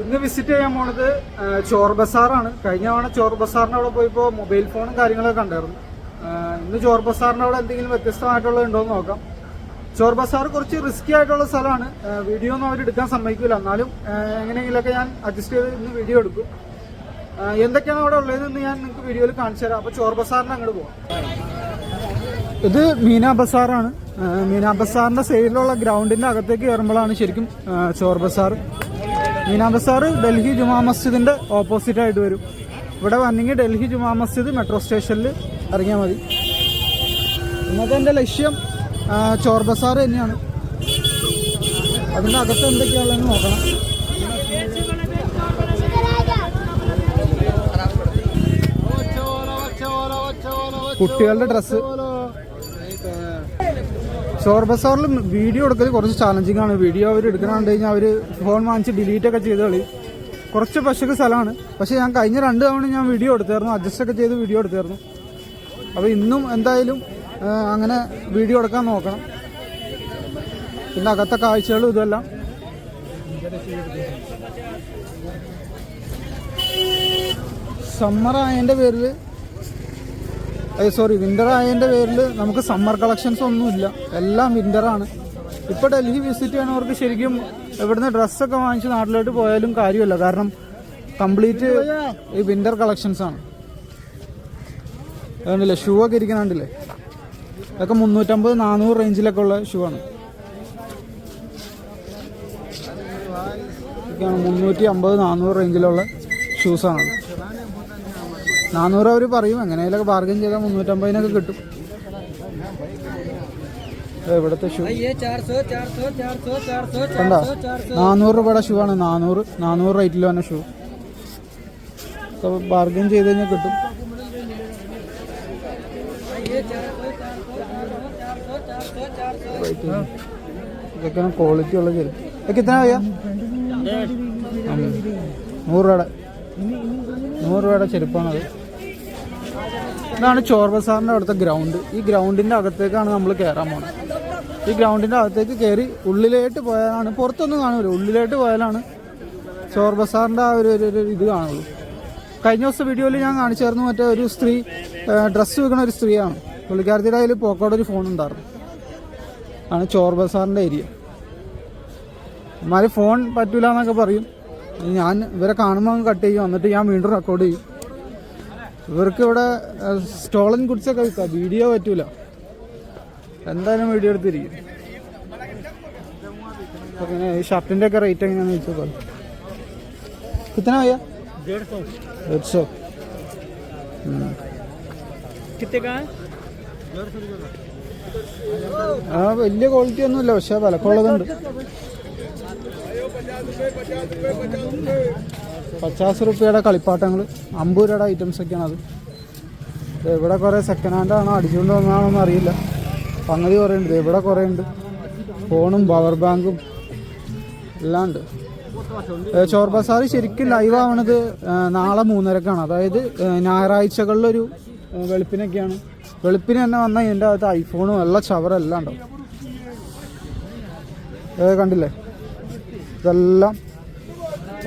ഇന്ന് വിസിറ്റ് ചെയ്യാൻ പോണത് ചോർ ബസാറാണ്. കഴിഞ്ഞ തവണ ചോർ ബസാറിൻ്റെ അവിടെ പോയപ്പോൾ മൊബൈൽ ഫോണും കാര്യങ്ങളൊക്കെ കണ്ടായിരുന്നു. ഇന്ന് ചോർ ബസാറിൻ്റെ അവിടെ എന്തെങ്കിലും വ്യത്യസ്തമായിട്ടുള്ളത് ഉണ്ടോ എന്ന് നോക്കാം. ചോർ ബസാർ കുറച്ച് റിസ്കി ആയിട്ടുള്ള സ്ഥലമാണ്. വീഡിയോ ഒന്നും അവരെടുക്കാൻ സമ്മതിക്കില്ല. എന്നാലും എങ്ങനെയെങ്കിലുമൊക്കെ ഞാൻ അഡ്ജസ്റ്റ് ചെയ്ത് ഇന്ന് വീഡിയോ എടുക്കും. എന്തൊക്കെയാണ് അവിടെ ഉള്ളതെന്ന് ഞാൻ നിങ്ങൾക്ക് വീഡിയോയിൽ കാണിച്ചു തരാം. അപ്പോൾ ചോർ ബസാറിന് അങ്ങോട്ട് പോകാം. ഇത് മീന ബസാറാണ്. മീന ബസാറിൻ്റെ സൈഡിലുള്ള ഗ്രൗണ്ടിൻ്റെ അകത്തേക്ക് കയറുമ്പോഴാണ് ശരിക്കും ചോർ ബസാർ. മീന ബസാർ ഡൽഹി ജുമാ മസ്ജിദിൻ്റെ ഓപ്പോസിറ്റ് ആയിട്ട് വരും. ഇവിടെ വന്നെങ്കിൽ ഡൽഹി ജുമാ മസ്ജിദ് മെട്രോ സ്റ്റേഷനിൽ ഇറങ്ങിയാൽ മതി. ഇന്നത്തെ എൻ്റെ ലക്ഷ്യം ചോർ ബസാർ തന്നെയാണ്. അതിൻ്റെ അകത്ത് എന്തൊക്കെയാണെന്ന് നോക്കണം. കുട്ടികളുടെ ഡ്രസ്സ്. ചോർ ബസാറിൽ വീഡിയോ എടുക്കൽ കുറച്ച് ചാലഞ്ചിങ് ആണ്. വീഡിയോ അവർ എടുക്കണമെന്ന് കഴിഞ്ഞാൽ അവർ ഫോൺ വാങ്ങിച്ച് ഡിലീറ്റ് ഒക്കെ ചെയ്ത് കളി. കുറച്ച് പശക്ക് സ്ഥലമാണ്. പക്ഷേ ഞാൻ കഴിഞ്ഞ 2 തവണ ഞാൻ വീഡിയോ എടുത്തായിരുന്നു, അഡ്ജസ്റ്റ് ഒക്കെ ചെയ്ത് വീഡിയോ എടുത്തായിരുന്നു. അപ്പോൾ ഇന്നും എന്തായാലും അങ്ങനെ വീഡിയോ എടുക്കാൻ നോക്കണം. പിന്നെ അകത്തെ കാഴ്ചകളും ഇതെല്ലാം. സമ്മർ ആയതിൻ്റെ പേരിൽ വിൻ്റർ ആയതിൻ്റെ പേരിൽ നമുക്ക് സമ്മർ കളക്ഷൻസ് ഒന്നുമില്ല. എല്ലാം വിൻ്ററാണ്. ഇപ്പോൾ ഡൽഹി വിസിറ്റ് ചെയ്യണവർക്ക് ശരിക്കും ഇവിടുന്ന് ഡ്രസ്സൊക്കെ വാങ്ങിച്ച് നാട്ടിലോട്ട് പോയാലും കാര്യമല്ല. കാരണം കംപ്ലീറ്റ് ഈ വിൻ്റർ കളക്ഷൻസ് ആണ്. അതുകൊണ്ടില്ലേ ഷൂ ഒക്കെ ഇരിക്കണുണ്ടല്ലേ. ഇതൊക്കെ 350-400 റേഞ്ചിലൊക്കെ ഉള്ള ഷൂ ആണ്. 350-400 റേഞ്ചിലുള്ള ഷൂസാണ്. 400 അവർ പറയും. എങ്ങനെയൊക്കെ ബാർഗൻ ചെയ്താൽ 350-നൊക്കെ കിട്ടും. ഇവിടുത്തെ ഷൂ കണ്ടോ, 400 രൂപയുടെ ഷൂ ആണ്. 400 റേറ്റിൽ വന്ന ഷൂ ബാർഗൻ ചെയ്ത് കഴിഞ്ഞാൽ കിട്ടും. ഇതൊക്കെയാണ് ക്വാളിറ്റി ഉള്ള ചെരുപ്പ്. ഇതൊക്കെ എത്ര വയ്യ? 100 രൂപയുടെ ചെരുപ്പാണത്. ഇതാണ് ചോർ ബസാറിൻ്റെ അവിടുത്തെ ഗ്രൗണ്ട്. ഈ ഗ്രൗണ്ടിൻ്റെ അകത്തേക്കാണ് നമ്മൾ കയറാൻ പോകുന്നത്. ഈ ഗ്രൗണ്ടിൻ്റെ അകത്തേക്ക് കയറി ഉള്ളിലോട്ട് പോയാലാണ്, പുറത്തൊന്നും കാണുമല്ലോ, ഉള്ളിലോട്ട് പോയാലാണ് ചോർ ബസാറിൻ്റെ ആ ഒരു ഇത് കാണുള്ളൂ. കഴിഞ്ഞ ദിവസം വീഡിയോയിൽ ഞാൻ കാണിച്ചായിരുന്നു, മറ്റേ ഒരു സ്ത്രീ ഡ്രസ്സ് വെക്കുന്ന ഒരു സ്ത്രീയാണ്. പുള്ളിക്കാരത്തിയുടെ കയ്യിൽ പോക്കോടെ ഒരു ഫോൺ ഉണ്ടായിരുന്നു. ആണ് ചോർ ബസാറിൻ്റെ ഏരിയ. എന്നാൽ ഫോൺ പറ്റൂല എന്നൊക്കെ പറയും. ഞാൻ ഇവരെ കാണുമ്പോൾ കട്ട് ചെയ്യും, എന്നിട്ട് ഞാൻ വീണ്ടും റെക്കോർഡ് ചെയ്യും. ഇവർക്ക് ഇവിടെ സ്റ്റോളൻ ഗുഡ്സൊക്കെ വിൽക്കാം. വീഡിയോ പറ്റൂല. എന്തായാലും വീഡിയോ എടുത്തിരിക്കും. പിന്നെ ഈ ഷർട്ടിൻ്റെ ഒക്കെ റേറ്റ് എങ്ങനെയാണെന്ന് ചോദിച്ചാൽ കിത്തന ഭയ്യ? 150. ആ വലിയ ക്വാളിറ്റി ഒന്നുമില്ല, പക്ഷെ വിലക്കുള്ളതുണ്ട്. 50 രൂപയുടെ കളിപ്പാട്ടങ്ങൾ, 50 രൂപയുടെ ഐറ്റംസ് ഒക്കെയാണ് അത്. ഇവിടെ കുറേ സെക്കൻഡ് ഹാൻഡാണോ അടിച്ചുകൊണ്ട് വന്നതാണോന്ന് അറിയില്ല. സംഗതി കുറേ ഉണ്ട്. ഇവിടെ കുറേ ഉണ്ട്. ഫോണും പവർ ബാങ്കും എല്ലാം ഉണ്ട്. ചോർ ബസാർ ശരിക്കും ലൈവ് ആവണത് നാളെ 3:30-ക്കാണ്. അതായത് ഞായറാഴ്ചകളിലൊരു വെളുപ്പിനൊക്കെയാണ്. വെളുപ്പിന് തന്നെ വന്നാൽ ഇതിൻ്റെ അകത്ത് ഐഫോണും എല്ലാ ചവറെല്ലാം ഉണ്ടാവും. കണ്ടില്ലേ, ഇതെല്ലാം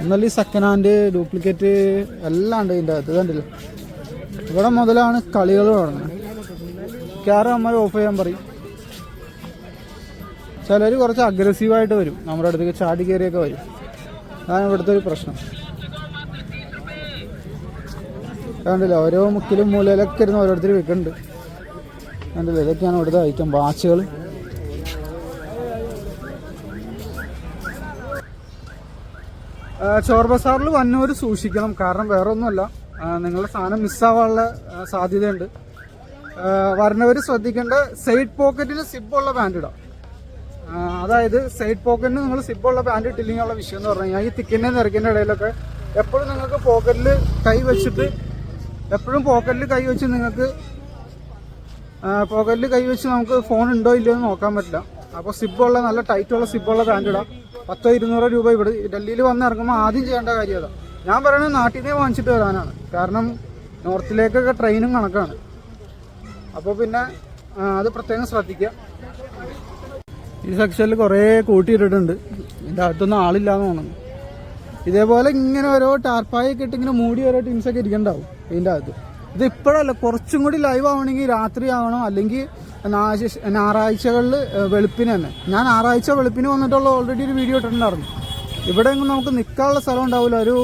ഒന്നല്ല സെക്കൻഡ് ഹാൻഡ്, ഡ്യൂപ്ലിക്കേറ്റ് എല്ലാം ഉണ്ട് ഇതിൻ്റെ അകത്ത്. കണ്ടില്ലേ, ഇവിടെ മുതലാണ് കളികൾ തുടങ്ങുന്നത്. ക്യാമറ ഓഫ് ചെയ്യാൻ പറയും. ചിലർ കുറച്ച് അഗ്രസീവായിട്ട് വരും, നമ്മുടെ അടുത്തേക്ക് ചാടി കയറിയൊക്കെ വരും. അതാണ് ഇവിടുത്തെ ഒരു പ്രശ്നം. കണ്ടില്ല, ഓരോ മുക്കിലും മൂലയിലൊക്കെ ഇരുന്ന് ഓരോരുത്തർ വിൽക്കുന്നുണ്ട്. കണ്ടില്ല, ഇതൊക്കെയാണ് ഇവിടുത്തെ ഐറ്റം. വാച്ചുകൾ. ചോർ ബസാറിൽ വന്നവർ സൂക്ഷിക്കണം. കാരണം വേറെ ഒന്നുമല്ല, നിങ്ങളുടെ സാധനം മിസ്സാവാനുള്ള സാധ്യതയുണ്ട്. വരുന്നവർ ശ്രദ്ധിക്കേണ്ട, സൈഡ് പോക്കറ്റിൽ സിബുള്ള പാൻറ് ഇടാം. അതായത് സൈഡ് പോക്കറ്റിന് നിങ്ങൾ സിബുള്ള പാൻറ് ഇട്ടില്ലെങ്കിൽ വിഷയം എന്ന് പറഞ്ഞു കഴിഞ്ഞാൽ ഈ തിക്കിൻ്റെ നിരക്കിൻ്റെ ഇടയിലൊക്കെ എപ്പോഴും നിങ്ങൾക്ക് പോക്കറ്റിൽ കൈ വെച്ചിട്ട് നിങ്ങൾക്ക് നമുക്ക് ഫോൺ ഉണ്ടോ ഇല്ലയോ എന്ന് നോക്കാൻ പറ്റില്ല. അപ്പോൾ സിബുള്ള നല്ല ടൈറ്റുള്ള സിബുള്ള പാൻറ് ഇടാം. 100-200 രൂപ ഇവിടെ ഡൽഹിയിൽ വന്ന് ഇറങ്ങുമ്പോൾ ആദ്യം ചെയ്യേണ്ട കാര്യം അതാണ്. ഞാൻ പറയുന്നത് നാട്ടിൽ നിന്ന് വാങ്ങിച്ചിട്ട് വരാനാണ്. കാരണം നോർത്തിലേക്കൊക്കെ ട്രെയിനും കണക്കാണ്. അപ്പോൾ പിന്നെ അത് പ്രത്യേകം ശ്രദ്ധിക്കുക. ഈ സെക്ഷനിൽ കുറേ കൂട്ടിയിട്ടിട്ടുണ്ട്. ഇതിൻ്റെ അകത്തൊന്നും ആളില്ലാന്ന് തോന്നുന്നു. ഇതേപോലെ ഇങ്ങനെ ഓരോ ടാർപ്പായൊക്കെ ഇട്ട് ഇങ്ങനെ മൂടി ഓരോ ടീംസൊക്കെ ഇരിക്കണ്ടാവും ഇതിൻ്റെ അകത്ത്. ഇത് ഇപ്പോഴല്ല, കുറച്ചും കൂടി ലൈവ് ആവണമെങ്കിൽ രാത്രി ആവണം, അല്ലെങ്കിൽ ഞായറാഴ്ചകളിൽ വെളുപ്പിന് തന്നെ. ഞാൻ ഞായറാഴ്ച വെളുപ്പിന് വന്നിട്ടുള്ള ഓൾറെഡി ഒരു വീഡിയോ ഇട്ടിട്ടുണ്ടായിരുന്നു. ഇവിടെ എങ്ങും നമുക്ക് നിൽക്കാനുള്ള സ്ഥലം ഉണ്ടാവില്ല. ഒരു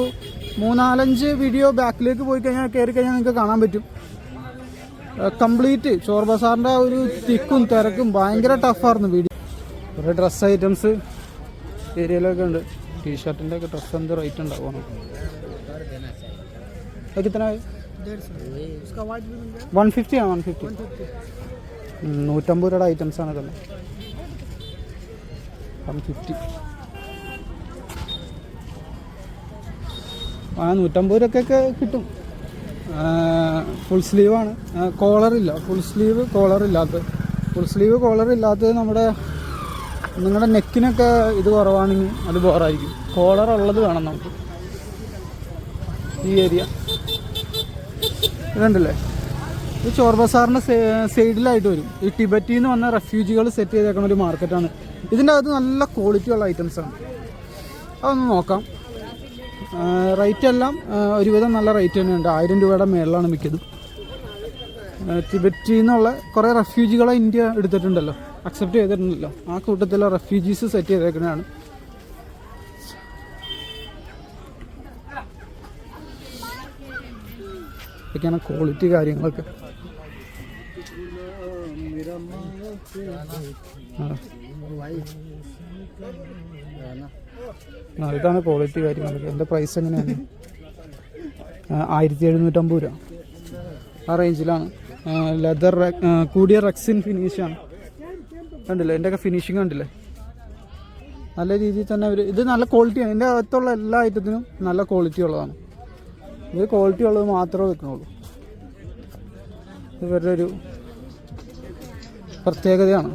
3-4 വീഡിയോ ബാക്കിലേക്ക് പോയി കഴിഞ്ഞാൽ കയറി കഴിഞ്ഞാൽ നിങ്ങൾക്ക് കാണാൻ പറ്റും. കംപ്ലീറ്റ് ചോർ ബസാറിൻ്റെ ഒരു തിക്കും തിരക്കും ഭയങ്കര ടഫായിരുന്നു വീഡിയോ. കുറേ ഡ്രസ്സ് ഐറ്റംസ് ഏരിയയിലൊക്കെ ഉണ്ട്. ടീഷർട്ടിൻ്റെ ഒക്കെ ഡ്രസ്സ് എന്ത് റേറ്റ് ഉണ്ടാവും? അതൊക്കെ ഇത്ര 150 ആണ്. 150 150 രൂപയുടെ ഐറ്റംസ് ആണ് ഇതല്ലേ. 150 150 രൂപയ്ക്കൊക്കെ കിട്ടും. ഫുൾ സ്ലീവാണ്, കോളറില്ല. ഫുൾ സ്ലീവ് കോളറില്ലാത്തത് നമ്മുടെ നിങ്ങളുടെ നെക്കിനൊക്കെ ഇത് കുറവാണെങ്കിൽ അത് ബോറായിരിക്കും. കോളർ ഉള്ളത് വേണം നമുക്ക്. ഈ ഏരിയ ഇതുണ്ടല്ലേ, ഇത് ചോർ ബസാറിൻ്റെ സൈഡിലായിട്ട് വരും. ഈ ടിബറ്റിൽ നിന്ന് വന്ന റെഫ്യൂജികൾ സെറ്റ് ചെയ്തേക്കുന്ന ഒരു മാർക്കറ്റാണ്. ഇതിൻ്റെ അകത്ത് നല്ല ക്വാളിറ്റി ഉള്ള ഐറ്റംസാണ്. അതൊന്ന് നോക്കാം. റേറ്റ് എല്ലാം ഒരുവിധം നല്ല റേറ്റ് തന്നെയുണ്ട്. 1000 രൂപയുടെ മേളിലാണ് മിക്കതും. ടിബറ്റിൽ നിന്നുള്ള കുറേ റെഫ്യൂജികളെ ഇന്ത്യ എടുത്തിട്ടുണ്ടല്ലോ, അക്സെപ്റ്റ് ചെയ്തിട്ടുണ്ടല്ലോ. ആ കൂട്ടത്തിലെ റെഫ്യൂജീസ് സെറ്റ് ചെയ്തേക്കുന്നതാണ്. ഇതൊക്കെയാണ് ക്വാളിറ്റി കാര്യങ്ങളൊക്കെ. ഇതാണ് ക്വാളിറ്റി കാര്യങ്ങളൊക്കെ. എൻ്റെ പ്രൈസ് എങ്ങനെയാണ്? 1750 രൂപ ആ റേഞ്ചിലാണ്. ലെതർ കൂടിയ റെക്സിൻ ഫിനിഷാണ്. കണ്ടില്ലേ എൻ്റെയൊക്കെ ഫിനിഷിങ് കണ്ടില്ലേ? നല്ല രീതിയിൽ തന്നെ ഇത് നല്ല ക്വാളിറ്റിയാണ്. ഇതിൻ്റെ അകത്തുള്ള എല്ലാ ഐറ്റത്തിനും നല്ല ക്വാളിറ്റി ഉള്ളതാണ്. ഇത് ക്വാളിറ്റി ഉള്ളത് മാത്രമേ വെക്കണുള്ളൂ. ഇവരുടെ ഒരു പ്രത്യേകതയാണ്.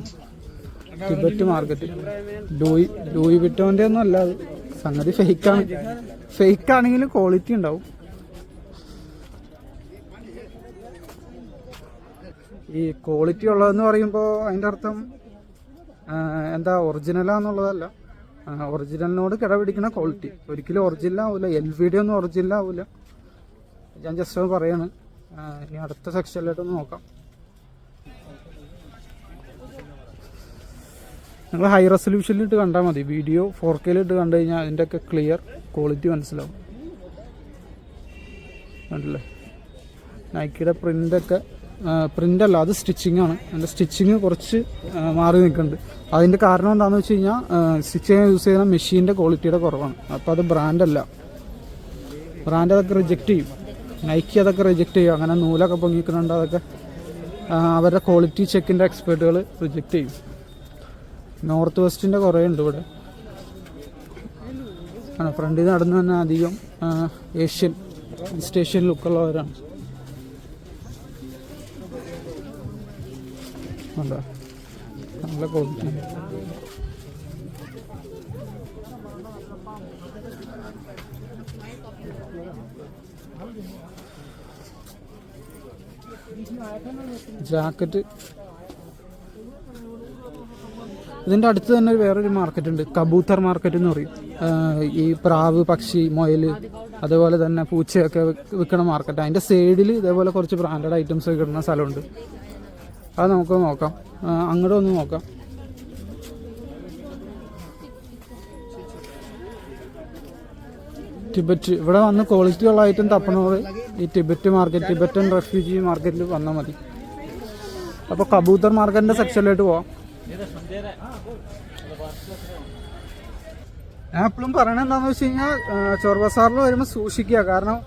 ടിബറ്റ് മാർക്കറ്റ് ലൂയി വിറ്റോൻ്റെ ഒന്നും അല്ല, അത് സംഗതി ഫേക്കാണെങ്കിലും ക്വാളിറ്റി ഉണ്ടാവും. ഈ ക്വാളിറ്റി ഉള്ളതെന്ന് പറയുമ്പോൾ അതിൻ്റെ അർത്ഥം എന്താ ഒറിജിനലാന്നുള്ളതല്ല, ഒറിജിനലിനോട് കിടപിടിക്കുന്ന ക്വാളിറ്റി. ഒരിക്കലും ഒറിജിനൽ ആവില്ല. LVD ഒന്നും ഒറിജിനൽ ആവില്ല. ഞാൻ ജസ്റ്റ് പറയാണ്. ഇനി അടുത്ത സെക്ഷനിലോട്ടൊന്ന് നോക്കാം. നിങ്ങൾ ഹൈ റെസൊല്യൂഷനിലിട്ട് കണ്ടാൽ മതി. വീഡിയോ 4K കണ്ടു കഴിഞ്ഞാൽ അതിൻ്റെയൊക്കെ ക്ലിയർ ക്വാളിറ്റി മനസ്സിലാവും. കണ്ടില്ലേ? നൈക്കിയുടെ പ്രിൻ്റല്ല, അത് സ്റ്റിച്ചിങ്ങാണ്. അതിൻ്റെ സ്റ്റിച്ചിങ് കുറച്ച് മാറി നിൽക്കുന്നുണ്ട്. അതിൻ്റെ കാരണം എന്താണെന്ന് വെച്ച് കഴിഞ്ഞാൽ സ്റ്റിച്ച് ചെയ്യാൻ യൂസ് ചെയ്യുന്ന മെഷീൻ്റെ ക്വാളിറ്റിയുടെ കുറവാണ്. അപ്പോൾ അത് ബ്രാൻഡല്ല. ബ്രാൻഡ് അതൊക്കെ റിജക്റ്റ് ചെയ്യും. നൈക്കി അതൊക്കെ റിജക്റ്റ് ചെയ്യും. അങ്ങനെ നൂലൊക്കെ പൊങ്ങിക്കുന്നുണ്ട്. അതൊക്കെ അവരുടെ ക്വാളിറ്റി ചെക്കിൻ്റെ എക്സ്പേർട്ടുകൾ റിജക്റ്റ് ചെയ്യും. നോർത്ത് വെസ്റ്റിൻ്റെ കുറേ ഉണ്ട് ഇവിടെ. ഫ്രണ്ടിൽ നടന്നു തന്നെ അധികം ഈസ്റ്റ് ഏഷ്യൻ ലുക്കുള്ളവരാണ്. അല്ല നല്ല ക്വാളിറ്റി. ജാക്കറ്റ് ഇതിൻ്റെ അടുത്ത് തന്നെ വേറൊരു മാർക്കറ്റ് ഉണ്ട്, കബൂത്തർ മാർക്കറ്റ് എന്ന് പറയും. ഈ പ്രാവ്, പക്ഷി, മുയൽ, അതുപോലെ തന്നെ പൂച്ചയൊക്കെ വിൽക്കുന്ന മാർക്കറ്റ്. അതിൻ്റെ സൈഡിൽ ഇതേപോലെ കുറച്ച് ബ്രാൻഡഡ് ഐറ്റംസ് കിട്ടുന്ന സ്ഥലമുണ്ട്. അത് നമുക്ക് നോക്കാം. അങ്ങോട്ട് ഒന്ന് നോക്കാം. ടിബറ്റ് ഇവിടെ വന്ന് ക്വാളിറ്റി ഉള്ള ഐറ്റം തപ്പണത് ഈ ടിബറ്റ് മാർക്കറ്റ്, ടിബറ്റൻ റെഫ്യൂജി മാർക്കറ്റിൽ വന്നാൽ മതി. അപ്പോൾ കബൂത്തർ മാർക്കറ്റിൻ്റെ സെക്ഷനിലോട്ട് പോവാം. ഞാൻ എപ്പോഴും പറയണത് എന്താണെന്ന് വെച്ച് കഴിഞ്ഞാൽ ചോർ ബസാറിൽ വരുമ്പോൾ സൂക്ഷിക്കുക. കാരണം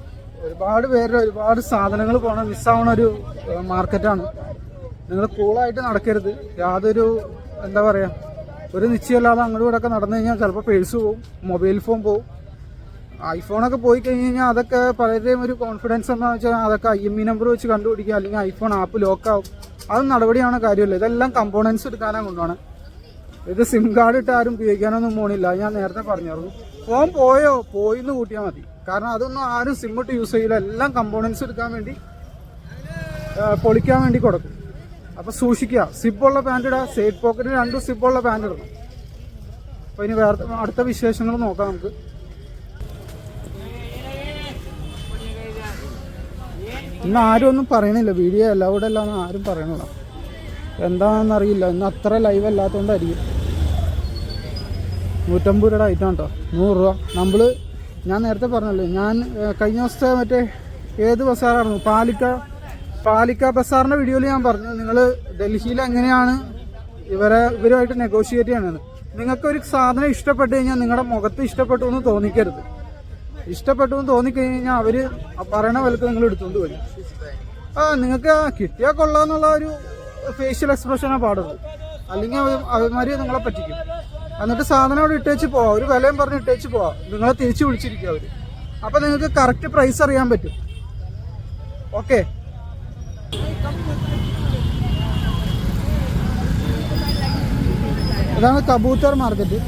ഒരുപാട് പേരുടെ ഒരുപാട് സാധനങ്ങൾ മിസ്സാവണ ഒരു മാർക്കറ്റാണ്. നിങ്ങൾ കൂളായിട്ട് നടക്കരുത്. യാതൊരു എന്താ പറയുക, ഒരു നിശ്ചയമില്ലാതെ അങ്ങോട്ടും ഇവിടെയൊക്കെ നടന്നു കഴിഞ്ഞാൽ ചിലപ്പോൾ പേഴ്സ് പോവും, മൊബൈൽ ഫോൺ പോവും. ഐഫോണൊക്കെ പോയി കഴിഞ്ഞ് കഴിഞ്ഞാൽ അതൊക്കെ പലരുടെയും ഒരു കോൺഫിഡൻസ് എന്താണെന്ന് വെച്ചാൽ അതൊക്കെ IME നമ്പർ വെച്ച് കണ്ടുപിടിക്കുക, അല്ലെങ്കിൽ ഐഫോൺ ആപ്പ് ലോക്കാവും. അത് നടപടിയാണ് കാര്യമില്ല. ഇതെല്ലാം കമ്പോണൻസ് എടുക്കാനാണ് കൊണ്ടുപോകണം. ഇത് സിം കാർഡ് ഇട്ട് ആരും ഉപയോഗിക്കാനൊന്നും പോണില്ല. ഞാൻ നേരത്തെ പറഞ്ഞായിരുന്നു. ഫോൺ പോയിന്ന് കൂട്ടിയാൽ മതി. കാരണം അതൊന്നും ആരും സിം ഇട്ട് യൂസ് ചെയ്യില്ല. എല്ലാം കമ്പോണൻസ് എടുക്കാൻ വേണ്ടി, പൊളിക്കാൻ വേണ്ടി കൊടുക്കും. അപ്പോൾ സൂക്ഷിക്കുക. സിബുള്ള പാൻറ് ഇടുക. സൈഡ് പോക്കറ്റിൽ 2 സിബുള്ള പാൻറ് ഇടണം. അപ്പോൾ ഇനി വേറെ അടുത്ത വിശേഷങ്ങൾ നോക്കാം നമുക്ക്. ഇന്ന് ആരും ഒന്നും പറയണില്ല, വീഡിയോ അലൗഡ് അല്ലാന്ന് ആരും പറയണില്ല. എന്താണെന്നറിയില്ല, ഇന്ന് അത്ര ലൈവ് അല്ലാത്തതുകൊണ്ടായിരിക്കും. 150 രൂപയുടെ ഐറ്റം കേട്ടോ, 100 രൂപ. ഞാൻ നേരത്തെ പറഞ്ഞല്ലോ, ഞാൻ കഴിഞ്ഞ ദിവസത്തെ മറ്റേ ഏത് ബസാറായിരുന്നു, പാലിക്ക ബസാറിൻ്റെ വീഡിയോയിൽ ഞാൻ പറഞ്ഞു നിങ്ങൾ ഡൽഹിയിൽ എങ്ങനെയാണ് ഇവരുമായിട്ട് നെഗോഷിയേറ്റ് ചെയ്യണമെന്ന്. നിങ്ങൾക്കൊരു സാധനം ഇഷ്ടപ്പെട്ട് കഴിഞ്ഞാൽ നിങ്ങളുടെ മുഖത്ത് ഇഷ്ടപ്പെട്ടു എന്ന് തോന്നിക്കരുത്. ഇഷ്ടപ്പെട്ടു എന്ന് തോന്നിക്കഴിഞ്ഞാൽ അവർ പറയണ വിലക്ക് നിങ്ങൾ എടുത്തുകൊണ്ട് വരും. നിങ്ങൾക്ക് കിട്ടിയാൽ കൊള്ളാന്നുള്ള ഒരു ഫേഷ്യൽ എക്സ്പ്രഷനാണ് പാടുള്ളൂ. അല്ലെങ്കിൽ അവന്മാർ നിങ്ങളെ പറ്റിക്കും. എന്നിട്ട് സാധനം അവിടെ ഇട്ടേച്ച് പോവാം, ഒരു വിലയും പറഞ്ഞ് ഇട്ടേച്ച് പോവാം, നിങ്ങളെ തിരിച്ച് വിളിച്ചിരിക്കും അവർ. അപ്പം നിങ്ങൾക്ക് കറക്റ്റ് പ്രൈസ് അറിയാൻ പറ്റും. ഓക്കെ, ഇതാണ് കബൂത്തർ മാർക്കറ്റ്.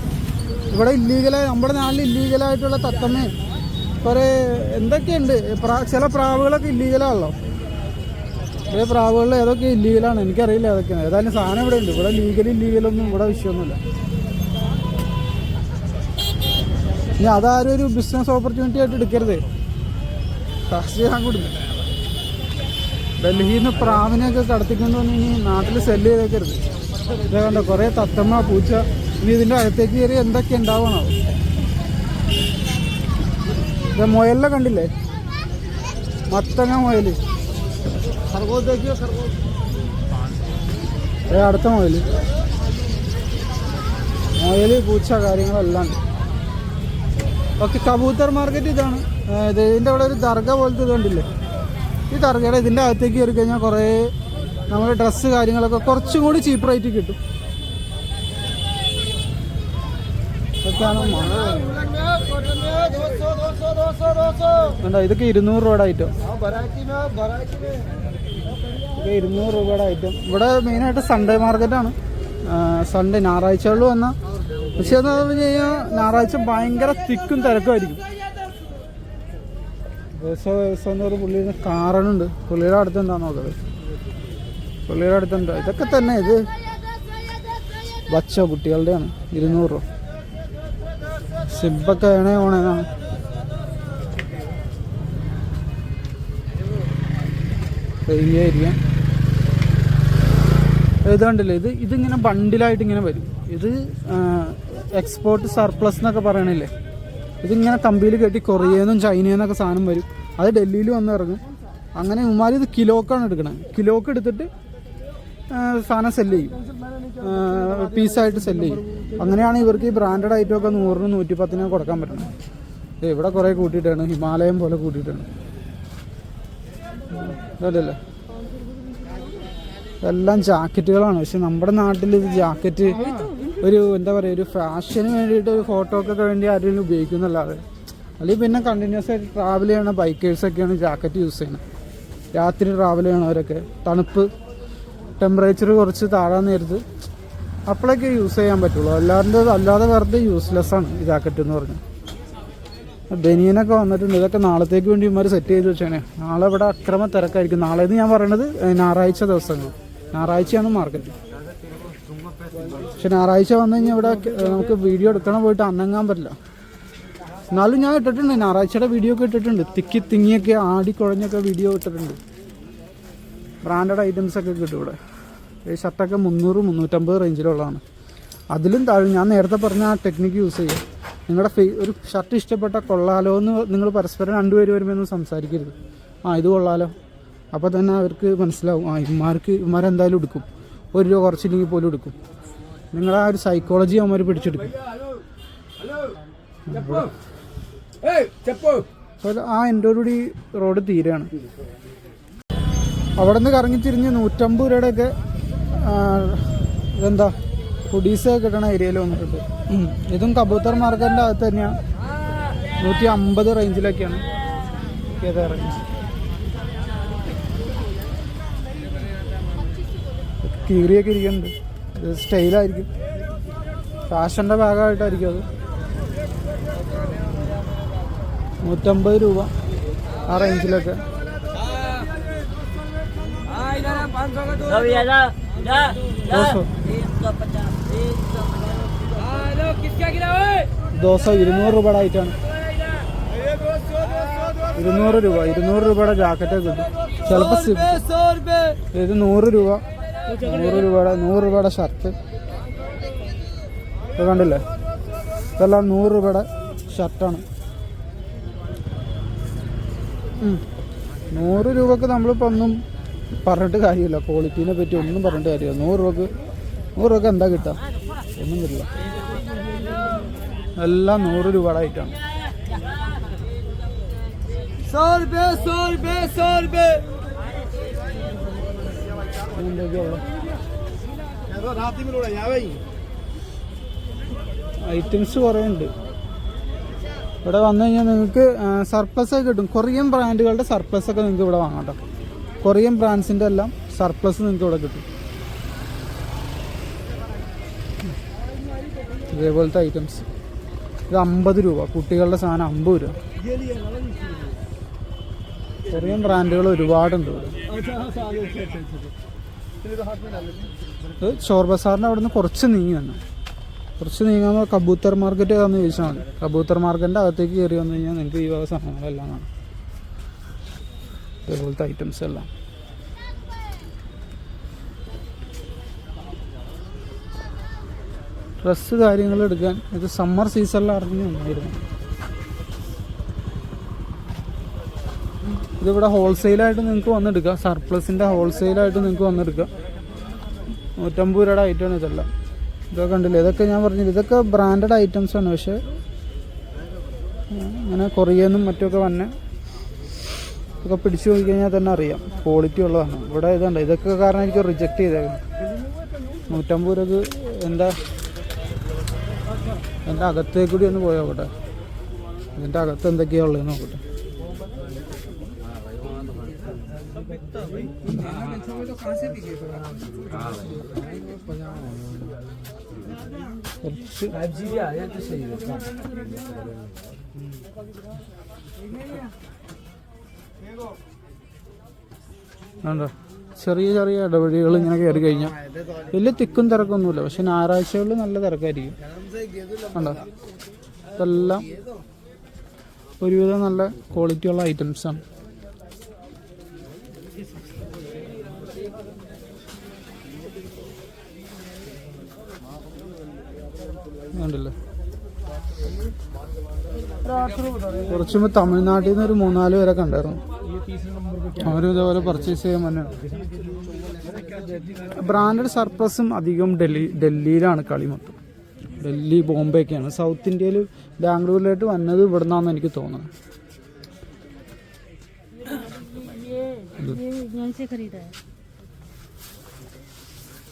ഇവിടെ നമ്മുടെ നാട്ടിൽ ഇല്ലീഗലായിട്ടുള്ള തത്തമ്മയും കുറേ എന്തൊക്കെയുണ്ട്. ചില പ്രാവുകളൊക്കെ ഇല്ലീഗലാണല്ലോ. ചില പ്രാവുകളിൽ ഏതൊക്കെ ഇല്ലീഗലാണ് എനിക്കറിയില്ല ഏതൊക്കെയാണ്. ഏതായാലും സാധനം ഇവിടെ ഉണ്ട്. ഇവിടെ ഇല്ലീഗലൊന്നും ഇവിടെ വിഷയമൊന്നുമില്ല. ഇനി അതാരും ഒരു ബിസിനസ് ഓപ്പർച്യൂണിറ്റി ആയിട്ട് എടുക്കരുത്. കാശ് ചെയ്യാൻ കൊടുക്കും. ഡൽഹിയിൽ നിന്ന് പ്രാവിനെയൊക്കെ കടത്തിക്കൊണ്ട് വന്ന് ഇനി നാട്ടിൽ സെല്ല് ചെയ്തേക്കരുത്. ഇതേ കണ്ടോ, കുറേ തത്തമ്മ, പൂച്ച. ഇനി ഇതിൻ്റെ അകത്തേക്ക് കയറി എന്തൊക്കെ ഉണ്ടാവണോ. ഇത് മുയലിനെ കണ്ടില്ലേ, മത്തങ്ങ മുയൽ. അടുത്ത മുയൽ, പൂച്ച കാര്യങ്ങളെല്ലാം ഉണ്ട്. ഓക്കെ, കബൂത്തർ മാർക്കറ്റ് ഇതാണ്. ഇതിൻ്റെ അവിടെ ഒരു ദർഗ പോലത്തെ ഇതുണ്ടല്ലേ, ഈ ദർഗയുടെ ഇതിൻ്റെ അകത്തേക്ക് കയറി കഴിഞ്ഞാൽ കുറേ നമ്മുടെ ഡ്രസ്സ് കാര്യങ്ങളൊക്കെ കുറച്ചും കൂടി ചീപ്പ് റേറ്റ് കിട്ടും. ഇതൊക്കെയാണ് ഇതൊക്കെ 200 രൂപയുടെ ഐറ്റം. ഇതൊക്കെ 200 രൂപയുടെ ഐറ്റം. ഇവിടെ മെയിനായിട്ട് സൺഡേ മാർക്കറ്റാണ്. സൺഡേ ഞായറാഴ്ചകളിൽ വന്നാൽ, പക്ഷെ എന്ന് പറഞ്ഞു കഴിഞ്ഞാൽ ഞായറാഴ്ച ഭയങ്കര തിക്കും തിരക്കുമായിരിക്കും. ദിവസം എന്നൊരു പുള്ളിയുടെ കാരണുണ്ട്. പുള്ളിയുടെ അടുത്തുണ്ടാ നോക്കത്, പുള്ളിയുടെ അടുത്തുണ്ടോ. ഇതൊക്കെ തന്നെ, ഇത് ബച്ച കുട്ടികളുടെയാണ്. 200 രൂപ. സിബൊക്കെ ഓണേന്നാണ്. ഇത് കണ്ടില്ലേ, ഇതിങ്ങനെ ബണ്ടിലായിട്ട് ഇങ്ങനെ വരും. ഇത് എക്സ്പോർട്ട് സർപ്ലസ് എന്നൊക്കെ പറയണില്ലേ. ഇതിങ്ങനെ കമ്പിയിൽ കെട്ടി കൊറിയന്നും ചൈനയെന്നൊക്കെ സാധനം വരും. അത് ഡൽഹിയിൽ വന്ന് ഇറങ്ങും. അങ്ങനെ ഉമ്മാർ ഇത് കിലോക്കാണ് എടുക്കണത്. കിലോക്ക് എടുത്തിട്ട് സാധനം സെല്ല് ചെയ്യും, പീസായിട്ട് സെല്ല് ചെയ്യും. അങ്ങനെയാണ് ഇവർക്ക് ഈ ബ്രാൻഡഡ് ഐറ്റമൊക്കെ 100-നും 110-നും കൊടുക്കാൻ പറ്റുന്നത്. ഇവിടെ കുറേ കൂട്ടിയിട്ടാണ്, ഹിമാലയം പോലെ കൂട്ടിയിട്ടാണ്. അതല്ലേ, എല്ലാം ജാക്കറ്റുകളാണ്. പക്ഷെ നമ്മുടെ നാട്ടിൽ ഇത് ജാക്കറ്റ് ഒരു എന്താ പറയുക, ഒരു ഫാഷന് വേണ്ടിയിട്ട്, ഒരു ഫോട്ടോക്കൊക്കെ വേണ്ടി ആരെങ്കിലും ഉപയോഗിക്കുന്നല്ലാതെ. അല്ലെങ്കിൽ പിന്നെ കണ്ടിന്യൂസ് ആയിട്ട് ട്രാവൽ ചെയ്യണ ബൈക്കേഴ്സൊക്കെയാണ് ജാക്കറ്റ് യൂസ് ചെയ്യുന്നത്. രാത്രി ട്രാവൽ ചെയ്യണവരൊക്കെ, തണുപ്പ് ടെമ്പറേച്ചർ കുറച്ച് താഴാൻ നേരത്ത് അപ്പോഴൊക്കെ യൂസ് ചെയ്യാൻ പറ്റുള്ളൂ. അല്ലാതെ വെറുതെ യൂസ്ലെസ്സാണ് ഈ ജാക്കറ്റ് എന്ന് പറഞ്ഞാൽ. ബനിയനൊക്കെ വന്നിട്ടുണ്ട്. ഇതൊക്കെ നാളത്തേക്ക് വേണ്ടി ഇവന്മാർ സെറ്റ് ചെയ്ത് വെച്ചാണ്. നാളെ ഇവിടെ അക്രമ തിരക്കായിരിക്കും. നാളേന്ന് ഞാൻ പറയണത് ഞായറാഴ്ച ദിവസങ്ങൾ. ഞായറാഴ്ചയാണ് മാർക്കറ്റ്. പക്ഷെ ഞായറാഴ്ച വന്നു കഴിഞ്ഞാൽ ഇവിടെ നമുക്ക് വീഡിയോ എടുക്കണം, പോയിട്ട് അനങ്ങാൻ പറ്റില്ല. എന്നാലും ഞാൻ ഇട്ടിട്ടുണ്ട്, ഞായറാഴ്ചയുടെ വീഡിയോ ഒക്കെ ഇട്ടിട്ടുണ്ട്. തിങ്ങിയൊക്കെ ആടിക്കുഴഞ്ഞൊക്കെ വീഡിയോ ഇട്ടിട്ടുണ്ട്. ബ്രാൻഡഡ് ഐറ്റംസൊക്കെ കിട്ടും ഇവിടെ. ഈ ഷർട്ടൊക്കെ 300-350 റേഞ്ചിലുള്ളതാണ്. അതിലും താഴെ ഞാൻ നേരത്തെ പറഞ്ഞ ആ ടെക്നിക്ക് യൂസ് ചെയ്യുക. നിങ്ങളുടെ ഒരു ഷർട്ട് ഇഷ്ടപ്പെട്ട കൊള്ളാലോ എന്ന് നിങ്ങൾ പരസ്പരം രണ്ടുപേര് വരുമ്പോൾ സംസാരിക്കരുത്. ഇത് കൊള്ളാലോ. അപ്പോൾ തന്നെ അവർക്ക് മനസ്സിലാവും, ഇവന്മാരെന്തായാലും എടുക്കും. 1 രൂപ കുറച്ചില്ലെങ്കിൽ പോലും എടുക്കും. നിങ്ങളാ ഒരു സൈക്കോളജി അവന്മാർ പിടിച്ചെടുക്കും. എൻ്റെ കൂടി റോഡ് തീരെയാണ്. അവിടെ നിന്ന് കറങ്ങിത്തിരിഞ്ഞ് 150 രൂപയുടെയൊക്കെ ഇതെന്താ ഹുഡീസൊക്കെ കിട്ടണ ഏരിയയിൽ വന്നിട്ടുണ്ട്. ഇതും കബൂത്തർ മാർക്കറ്റിൻ്റെ അകത്ത് തന്നെയാണ്. 150 റേഞ്ചിലൊക്കെയാണ് ഇറങ്ങി. കീറിയൊക്കെ ഇരിക്കുന്നുണ്ട്. ഇത് സ്റ്റൈലായിരിക്കും, ഫാഷൻ്റെ ഭാഗമായിട്ടായിരിക്കും അത്. 150 രൂപ ആ റേഞ്ചിലൊക്കെ. ദോശ 200 രൂപയുടെ ആയിട്ടാണ്. 200 രൂപ 200 രൂപയുടെ ജാക്കറ്റൊക്കെ കിട്ടും ചിലപ്പോൾ. ഇത് 100 രൂപ 100 രൂപയുടെ ഷർട്ട്. ഇത് കണ്ടില്ലേ, ഇതെല്ലാം 100 രൂപയുടെ ഷർട്ടാണ്. 100 രൂപക്ക് നമ്മളിപ്പോൾ ഒന്നും പറഞ്ഞിട്ട് കാര്യമില്ല, ക്വാളിറ്റീനെ പറ്റി ഒന്നും പറഞ്ഞിട്ട് കാര്യമില്ല. 100 രൂപക്ക് എന്താ കിട്ടുക? ഒന്നും വരില്ല. എല്ലാം 100 രൂപയുടെ ഐറ്റാണ്. ഐറ്റംസ് കുറേ ഉണ്ട്. ഇവിടെ വന്നു കഴിഞ്ഞാൽ നിങ്ങൾക്ക് സർപ്ലസ് ഒക്കെ കിട്ടും. കൊറിയൻ ബ്രാൻഡുകളുടെ സർപ്ലസ് ഒക്കെ നിങ്ങൾക്ക് ഇവിടെ വാങ്ങാം കേട്ടോ. കൊറിയൻ ബ്രാൻഡ്സിൻ്റെ എല്ലാം സർപ്ലസ് നിങ്ങൾക്ക് ഇവിടെ കിട്ടും. ഇതേപോലത്തെ ഐറ്റംസ്. ഇത് 50 രൂപ, കുട്ടികളുടെ സാധനം 50 രൂപ. കൊറിയൻ ബ്രാൻഡുകൾ ഒരുപാടുണ്ട് ഇവിടെ. ഇത് ചോർ ബസാറിൻ്റെ അവിടെ നിന്ന് കുറച്ച് നീങ്ങി വന്നു. കുറച്ച് നീങ്ങുമ്പോൾ കബൂത്തർ മാർക്കറ്റ് ഏതാണെന്ന് ചോദിച്ചാൽ മതി. കബൂത്തർ മാർക്കറ്റിൻ്റെ അകത്തേക്ക് കയറി വന്നു കഴിഞ്ഞാൽ നിങ്ങൾക്ക് ഈ വക സാധനങ്ങളെല്ലാം കാണാം. ഇതേപോലത്തെ ഐറ്റംസ് എല്ലാം. ഡ്രസ്സ് കാര്യങ്ങൾ എടുക്കാൻ ഇത് സമ്മർ സീസണിൽ അറിഞ്ഞു വന്നായിരുന്നു. ഇതിവിടെ ഹോൾസെയിലായിട്ട് നിങ്ങൾക്ക് വന്നെടുക്കാം. സർപ്ലസിൻ്റെ ഹോൾസെയിലായിട്ട് നിങ്ങൾക്ക് വന്നെടുക്കാം. 150 രൂപയുടെ ഐറ്റമാണ് ഇതെല്ലാം. ഇതൊക്കെ കണ്ടില്ലേ, ഇതൊക്കെ ഞാൻ പറഞ്ഞില്ല, ഇതൊക്കെ ബ്രാൻഡഡ് ഐറ്റംസാണ്. പക്ഷേ ഇങ്ങനെ കൊറിയനും മറ്റുമൊക്കെ വന്നെ ഇതൊക്കെ പിടിച്ചു പോയി കഴിഞ്ഞാൽ തന്നെ അറിയാം ക്വാളിറ്റി ഉള്ളതാണ്. ഇവിടെ ഇതുണ്ട്, ഇതൊക്കെ കാരണം എനിക്ക് റിജക്റ്റ് ചെയ്തേക്കാം. 150 രൂപക്ക് എൻ്റെ അകത്തേക്ക് കൂടി ഒന്ന് പോയാൽ നോക്കട്ടെ, ഇതിൻ്റെ അകത്ത് എന്തൊക്കെയാണ് ഉള്ളത് നോക്കട്ടെ. ചെറിയ ചെറിയ ഇടവഴികൾ ഇങ്ങനെ കയറി കഴിഞ്ഞാൽ വലിയ തിക്കും തിരക്കൊന്നുമില്ല. പക്ഷെ ഞായറാഴ്ചകളിൽ നല്ല തിരക്കായിരിക്കും. കണ്ടോ, ഇതെല്ലാം ഒരുവിധം നല്ല ക്വാളിറ്റിയുള്ള ഐറ്റംസാണ്. കണ്ടില്ലേ, കുറച്ച് മുമ്പ് തമിഴ്നാട്ടിൽ നിന്ന് ഒരു 3-4 പേരെ കണ്ടായിരുന്നു. അവരും ഇതേപോലെ പർച്ചേസ് ചെയ്യാൻ തന്നെ. ബ്രാൻഡഡ് സർപ്ലസും അധികം ഡൽഹിയിലാണ് കളി മൊത്തം. ഡൽഹി, ബോംബെ ഒക്കെയാണ്. സൗത്ത് ഇന്ത്യയിൽ ബാംഗ്ലൂരിലായിട്ട് വന്നത് ഇവിടെ നിന്നാണെന്ന് എനിക്ക് തോന്നുന്നത്.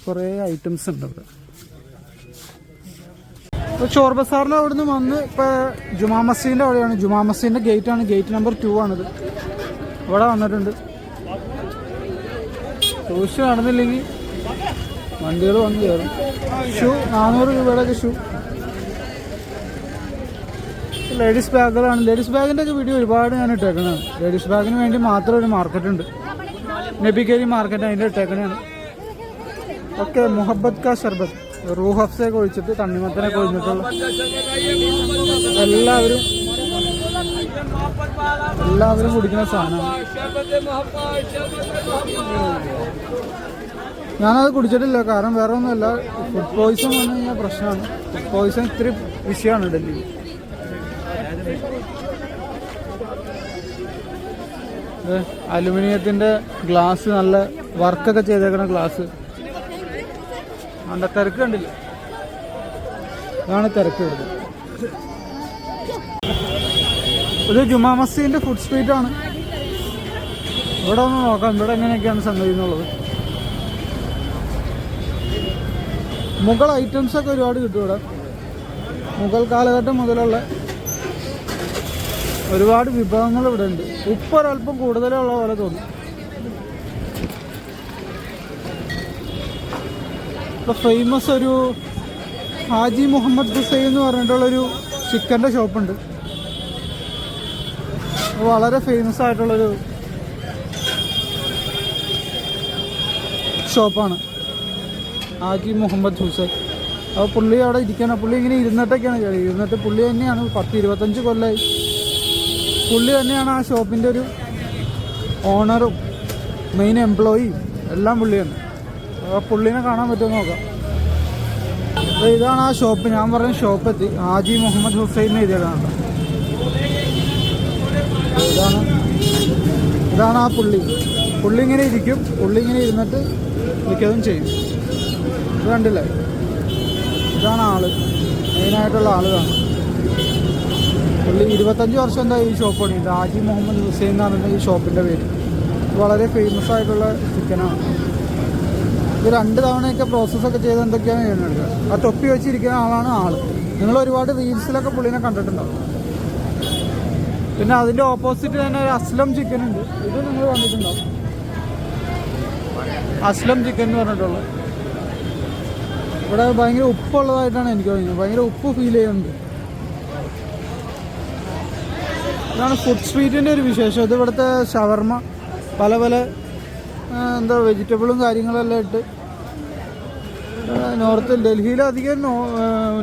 കുറേ ഐറ്റംസ് ഉണ്ട് ഇവിടെ. ഇപ്പോൾ ചോർ ബസാറിൻ്റെ അവിടെ നിന്ന് വന്ന് ഇപ്പോൾ ജുമാ മസ്ജിദിൻ്റെ അവിടെയാണ്. ജുമാ മസ്ജിദിൻ്റെ ഗേറ്റാണ്, ഗേറ്റ് നമ്പർ 2 ആണിത്. ഇവിടെ വന്നിട്ടുണ്ട്. ഷൂസ് നടന്നില്ലെങ്കിൽ വണ്ടികൾ വന്ന് കയറും. ഷൂ 400 രൂപയുടെ ഷൂ. ലേഡീസ് ബാഗുകളാണ്. ലേഡീസ് ബാഗിൻ്റെ ഒക്കെ വീഡിയോ ഒരുപാട് ഞാൻ ഇട്ടേക്കണതാണ്. ലേഡീസ് ബാഗിന് വേണ്ടി മാത്രം ഒരു മാർക്കറ്റുണ്ട്, നബിക്കരി മാർക്കറ്റ്, അതിൻ്റെ ഇട്ടേക്കണതാണ്. ഓക്കെ, മുഹബത്ത് കാ ഷർബത്ത്, റൂഹ് ഹഫ്സയൊക്കെ ഒഴിച്ചിട്ട് തണ്ണിമത്തനൊക്കെ ഒഴിഞ്ഞിട്ടുള്ള എല്ലാവരും കുടിക്കുന്ന സാധനമാണ്. ഞാനത് കുടിച്ചിട്ടില്ല, കാരണം വേറെ ഒന്നുമല്ല, ഫുഡ് പോയിസൺ വന്നു കഴിഞ്ഞാൽ പ്രശ്നമാണ്. ഫുഡ് പോയിസൺ ഇത്തിരി വിഷയമാണ് ഡൽഹിയിൽ. അലുമിനിയത്തിൻ്റെ ഗ്ലാസ്, നല്ല വർക്കൊക്കെ ചെയ്തേക്കണ ഗ്ലാസ്. അതിൻ്റെ തിരക്ക് കണ്ടില്ല, ഇതാണ് തിരക്ക് വരുന്നത്. ഇത് ജുമാ മസ്ജിദിൻ്റെ ഫുഡ് സ്ട്രീറ്റാണ്. ഇവിടെ ഒന്ന് നോക്കാം ഇവിടെ എങ്ങനെയൊക്കെയാണ് സംഗതി എന്നുള്ളത്. മുഗൾ ഐറ്റംസൊക്കെ ഒരുപാട് കിട്ടും ഇവിടെ. മുഗൾ കാലഘട്ടം മുതലുള്ള ഒരുപാട് വിഭവങ്ങൾ ഇവിടെ ഉണ്ട്. ഉപ്പ് ഒരല്പം കൂടുതലുള്ള പോലെ തോന്നും. ഇവിടെ ഫേമസ് ഒരു ഹാജി മുഹമ്മദ് ഹുസൈൻ എന്ന് പറഞ്ഞിട്ടുള്ളൊരു ചിക്കൻ്റെ ഷോപ്പുണ്ട്. വളരെ ഫേമസ് ആയിട്ടുള്ളൊരു ഷോപ്പാണ് ഹാജി മുഹമ്മദ് ഹുസൈൻ. അപ്പോൾ പുള്ളി അവിടെ ഇരിക്കണം. പുള്ളി ഇങ്ങനെ ഇരുന്നിട്ടൊക്കെയാണ് ഇരുന്നിട്ട് പുള്ളി തന്നെയാണ് 10-25 കൊല്ലമായി പുള്ളി തന്നെയാണ് ആ ഷോപ്പിൻ്റെ ഒരു ഓണറും മെയിൻ എംപ്ലോയിയും എല്ലാം പുള്ളിയാണ്. അപ്പോൾ പുള്ളിനെ കാണാൻ പറ്റുമെന്ന് നോക്കാം. അപ്പോൾ ഇതാണ് ആ ഷോപ്പ്. ഞാൻ പറഞ്ഞ ഷോപ്പ് എത്തി. ഹാജി മുഹമ്മദ് ഹുസൈൻ എഴുതിയതാണ്. ഇതാണ് ആ പുള്ളി ഇങ്ങനെ ഇരിക്കും. പുള്ളി ഇങ്ങനെ ഇരുന്നിട്ട് മിക്കതും ചെയ്യും. ഇത് കണ്ടില്ലേ, ഇതാണ് ആള്, മെയിനായിട്ടുള്ള ആള് കാണും. പുള്ളി 25 വർഷം എന്താ ഈ ഷോപ്പ് പണിയുണ്ട്. ഹാജി മുഹമ്മദ് ഹുസൈൻ എന്നാണ് ഈ ഷോപ്പിൻ്റെ പേര്. വളരെ ഫേമസ് ആയിട്ടുള്ള ചിക്കനാണ്. ഇത് 2 തവണയൊക്കെ പ്രോസസ്സൊക്കെ ചെയ്ത് എന്തൊക്കെയാണ് ചെയ്യുന്നത്. ആ തൊപ്പി വെച്ചിരിക്കുന്ന ആളാണ് ആള്. നിങ്ങൾ ഒരുപാട് റീൽസിലൊക്കെ പുള്ളിനെ കണ്ടിട്ടുണ്ടാവും. പിന്നെ അതിൻ്റെ ഓപ്പോസിറ്റ് തന്നെ ഒരു അസ്ലം ചിക്കൻ ഉണ്ട്. ഇത് നിങ്ങൾ കണ്ടിട്ടുണ്ടാവും. അസ്ലം ചിക്കൻ എന്ന് പറഞ്ഞിട്ടുള്ളത്. ഇവിടെ ഭയങ്കര ഉപ്പുള്ളതായിട്ടാണ് എനിക്ക് തോന്നുന്നത്. ഭയങ്കര ഉപ്പ് ഫീൽ ചെയ്യുന്നുണ്ട്. ഇതാണ് ഫുഡ് സ്ട്രീറ്റിൻ്റെ ഒരു വിശേഷം. ഇത് ഇവിടുത്തെ ഷവർമ പല എന്താ വെജിറ്റബിളും കാര്യങ്ങളെല്ലാം ഇട്ട്. നോർത്ത് ഡൽഹിയിൽ അധികം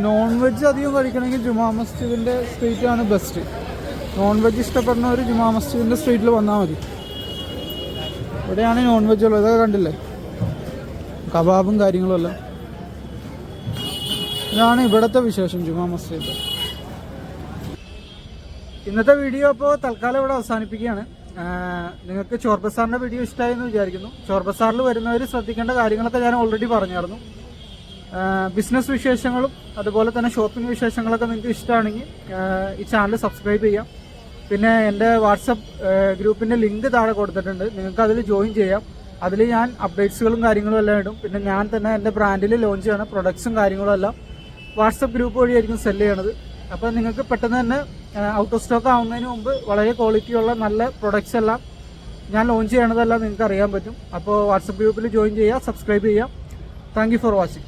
നോൺ വെജ് അധികം കഴിക്കണമെങ്കിൽ ജുമാ മസ്ജിദിൻ്റെ സ്ട്രീറ്റാണ് ബെസ്റ്റ്. നോൺ വെജ് ഇഷ്ടപ്പെടുന്നവർ ജുമാ മസ്ജിദിൻ്റെ സ്ട്രീറ്റിൽ വന്നാൽ മതി. ഇവിടെയാണ് നോൺ വെജ് ഉള്ളത്. ഇതൊക്കെ കണ്ടില്ലേ, കബാബും കാര്യങ്ങളും എല്ലാം. ഇതാണ് ഇവിടുത്തെ വിശേഷം ജുമാ മസ്ജിദ്. ഇന്നത്തെ വീഡിയോ അപ്പോൾ തൽക്കാലം ഇവിടെ അവസാനിപ്പിക്കുകയാണ്. നിങ്ങൾക്ക് ചോർ ബസാറിൻ്റെ വീഡിയോ ഇഷ്ടമായി എന്ന് വിചാരിക്കുന്നു. ചോർ ബസാറിൽ വരുന്നവർ ശ്രദ്ധിക്കേണ്ട കാര്യങ്ങളൊക്കെ ഞാൻ ഓൾറെഡി പറഞ്ഞായിരുന്നു. ബിസിനസ് വിശേഷങ്ങളും അതുപോലെ തന്നെ ഷോപ്പിംഗ് വിശേഷങ്ങളൊക്കെ നിങ്ങൾക്ക് ഇഷ്ടമാണെങ്കിൽ ഈ ചാനൽ സബ്സ്ക്രൈബ് ചെയ്യാം. പിന്നെ എൻ്റെ വാട്സപ്പ് ഗ്രൂപ്പിൻ്റെ ലിങ്ക് താഴെ കൊടുത്തിട്ടുണ്ട്. നിങ്ങൾക്ക് അതിൽ ജോയിൻ ചെയ്യാം. അതിൽ ഞാൻ അപ്ഡേറ്റ്സുകളും കാര്യങ്ങളും എല്ലാം ഇടും. പിന്നെ ഞാൻ തന്നെ എൻ്റെ ബ്രാൻഡിൽ ലോഞ്ച് ചെയ്യണ പ്രൊഡക്ട്സും കാര്യങ്ങളും എല്ലാം വാട്സപ്പ് ഗ്രൂപ്പ് വഴിയായിരിക്കും സെല് ചെയ്യണത്. അപ്പോൾ നിങ്ങൾക്ക് പെട്ടെന്ന് തന്നെ ഔട്ട് ഓഫ് സ്റ്റോക്ക് ആവുന്നതിന് മുമ്പ് വളരെ ക്വാളിറ്റിയുള്ള നല്ല പ്രൊഡക്ട്സ് എല്ലാം ഞാൻ ലോഞ്ച് ചെയ്യണതെല്ലാം നിങ്ങൾക്ക് അറിയാൻ പറ്റും. അപ്പോൾ വാട്സപ്പ് ഗ്രൂപ്പിൽ ജോയിൻ ചെയ്യുക, സബ്സ്ക്രൈബ് ചെയ്യുക. Thank you for watching.